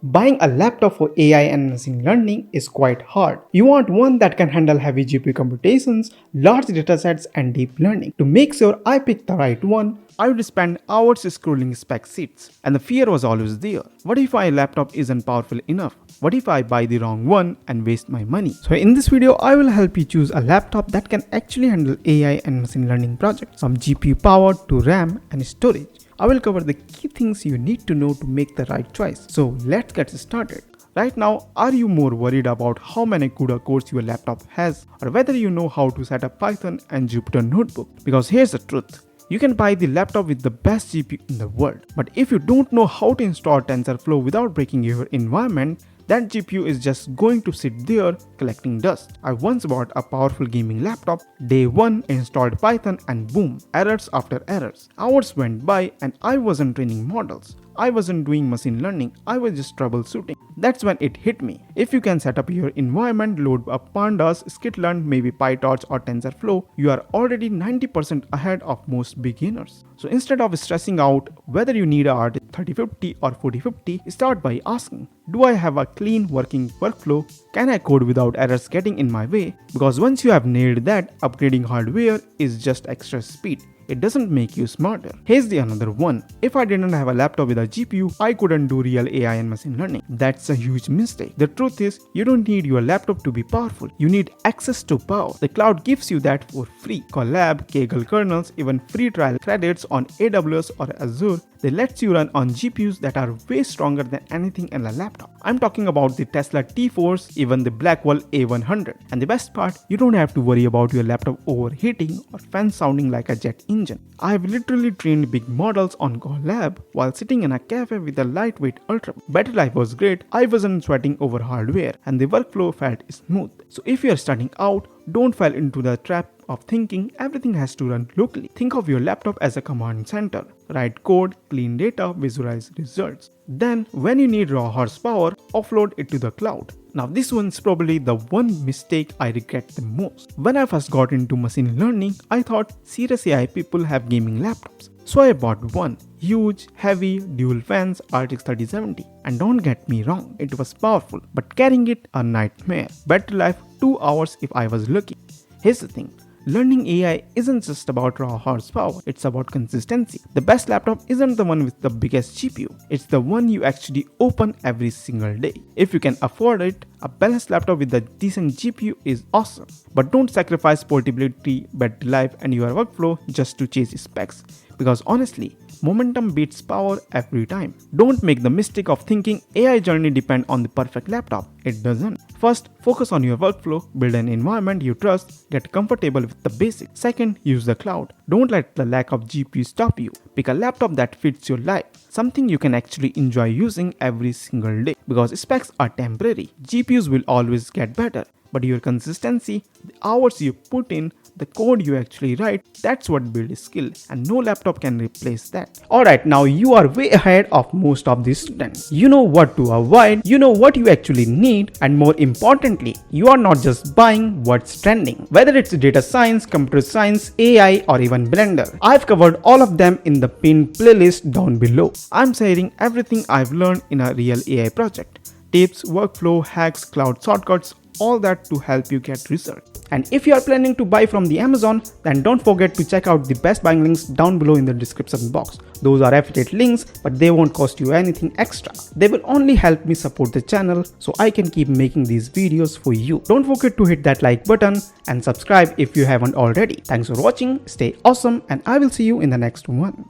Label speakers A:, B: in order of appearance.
A: Buying a laptop for AI and machine learning is quite hard. You want one that can handle heavy GPU computations, large datasets, and deep learning. To make sure I pick the right one, I would spend hours scrolling spec sheets. And the fear was always there. What if my laptop isn't powerful enough? What if I buy the wrong one and waste my money? So in this video, I will help you choose a laptop that can actually handle AI and machine learning projects, from GPU power to RAM and storage. I will cover the key things you need to know to make the right choice. So let's get started. Right now, are you more worried about how many CUDA cores your laptop has, or whether you know how to set up Python and Jupyter Notebook? Because here's the truth. You can buy the laptop with the best GPU in the world, but if you don't know how to install TensorFlow without breaking your environment, that GPU is just going to sit there collecting dust. I once bought a powerful gaming laptop, day 1 installed Python and boom, errors after errors. Hours went by and I wasn't training models. I wasn't doing machine learning, I was just troubleshooting. That's when it hit me. If you can set up your environment, load up pandas, skitlearn, maybe PyTorch or TensorFlow, you are already 90% ahead of most beginners. So instead of stressing out whether you need a RTX 3050 or 4050, start by asking, do I have a clean working workflow? Can I code without errors getting in my way? Because once you have nailed that, upgrading hardware is just extra speed. It doesn't make you smarter. Here's the another one. If I didn't have a laptop with a GPU, I couldn't do real AI and machine learning. That's a huge mistake. The truth is, you don't need your laptop to be powerful. You need access to power. The cloud gives you that for free. Collab, Kaggle kernels, even free trial credits on AWS or Azure. They let you run on GPUs that are way stronger than anything in a laptop. I'm talking about the Tesla T4s, even the Blackwell A100. And the best part, you don't have to worry about your laptop overheating or fans sounding like a jet engine. I have literally trained big models on Collab while sitting in a cafe with a lightweight Ultra. Battery life was great, I wasn't sweating over hardware, and the workflow felt smooth. So if you are starting out, don't fall into the trap of thinking everything has to run locally. Think of your laptop as a command center. Write code, clean data, visualize results. Then, when you need raw horsepower, offload it to the cloud. Now this one's probably the one mistake I regret the most. When I first got into machine learning, I thought serious AI people have gaming laptops. So I bought one. Huge, heavy, dual fans, RTX 3070. And don't get me wrong, it was powerful, but carrying it a nightmare. Battery life 2 hours if I was lucky. Here's the thing. Learning AI isn't just about raw horsepower, it's about consistency. The best laptop isn't the one with the biggest GPU, it's the one you actually open every single day. If you can afford it, a balanced laptop with a decent GPU is awesome. But don't sacrifice portability, battery life, and your workflow just to chase specs. Because honestly, momentum beats power every time. Don't make the mistake of thinking AI journey depends on the perfect laptop. It doesn't. First, focus on your workflow, build an environment you trust, get comfortable with the basics. Second, use the cloud. Don't let the lack of GPU stop you. Pick a laptop that fits your life, something you can actually enjoy using every single day. Because specs are temporary. GPUs will always get better. But your consistency, the hours you put in, the code you actually write, that's what builds skill, and no laptop can replace that. Alright, now you are way ahead of most of these students. You know what to avoid, you know what you actually need, and more importantly, you are not just buying what's trending. Whether it's data science, computer science, AI, or even Blender, I've covered all of them in the pinned playlist down below. I'm sharing everything I've learned in a real AI project. Tips, workflow, hacks, cloud shortcuts, all that to help you get results. And if you are planning to buy from the Amazon, then don't forget to check out the best buying links down below in the description box. Those are affiliate links, but they won't cost you anything extra. They will only help me support the channel so I can keep making these videos for you. Don't forget to hit that like button and subscribe if you haven't already. Thanks for watching, stay awesome, and I will see you in the next one.